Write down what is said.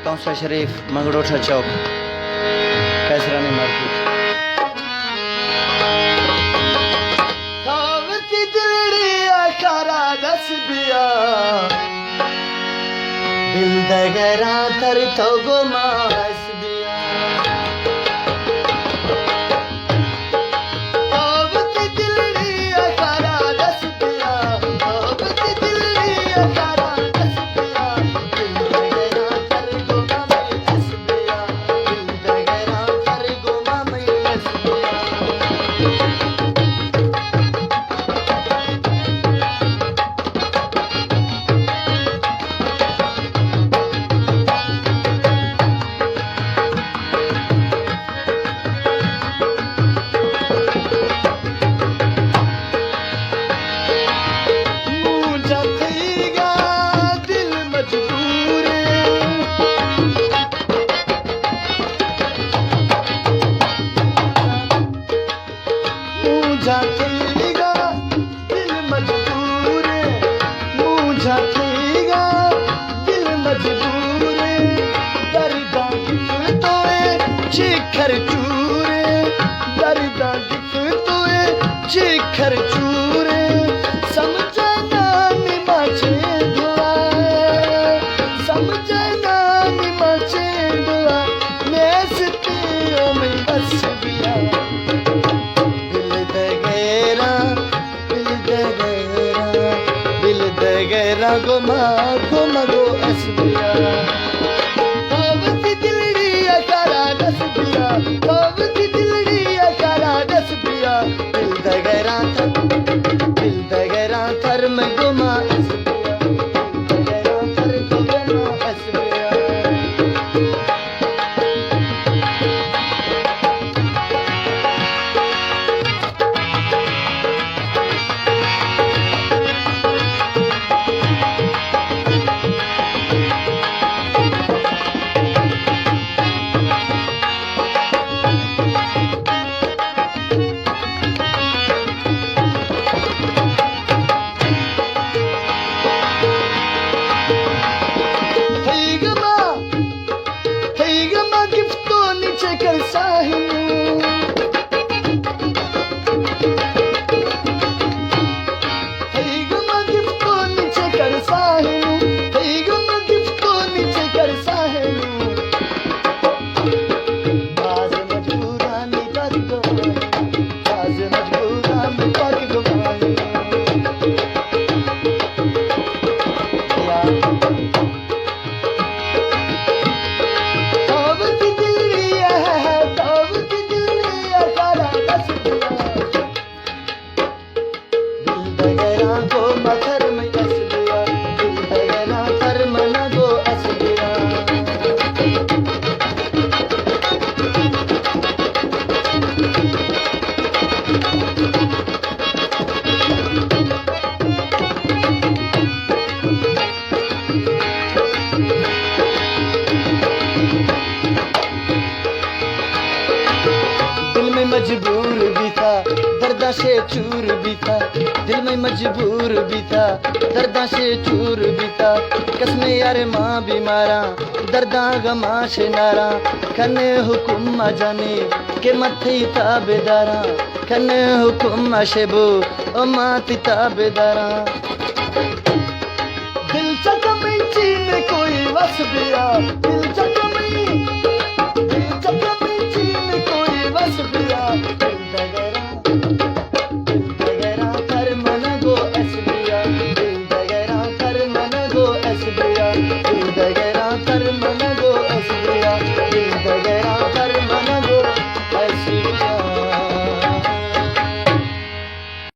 कौंसला शरीफ, मंगड़ोठा चौक, Kaisrani market. कावती दिलड़ी आकारा दस बिया दिल दगरा तर तो गो मास बिया कावती दिलड़ी आकारा दस बिया कावती दिलड़ी आकारा दस बिया दिल दगरा तर गो मास बिया दिल दगरा तर गो मास बिया जातेगा दिल मजबूर मुँह जातेगा दिल मजबूर दर्दा गिफ्तोए शिखर चूरे दर्दा गिफ्तोए शिखर चूरे समझना निमाचे दुआ समझना निमाचे दुआ नेस्ती ओ में बस गया गुमा गुमा गो असबिया कावती दिलड़ी आकारा दस बिया कावती दिलड़ी आकारा दस बिया दिल दगरा थर में गुमा असबिया दिल दगरा थर गुमा असबिया मजबूर भी था दर्दा से चूर भी था दिल में मजबूर भी था दर्दा से चूर भी था कसमे यार माँ बीमारा दर्दा गमा से नारा खने हुकुम जाने के मथे ताबेदारा खने हुकुम शेबो ओ माती ताबेदारा दिल चकम में कोई वस बिया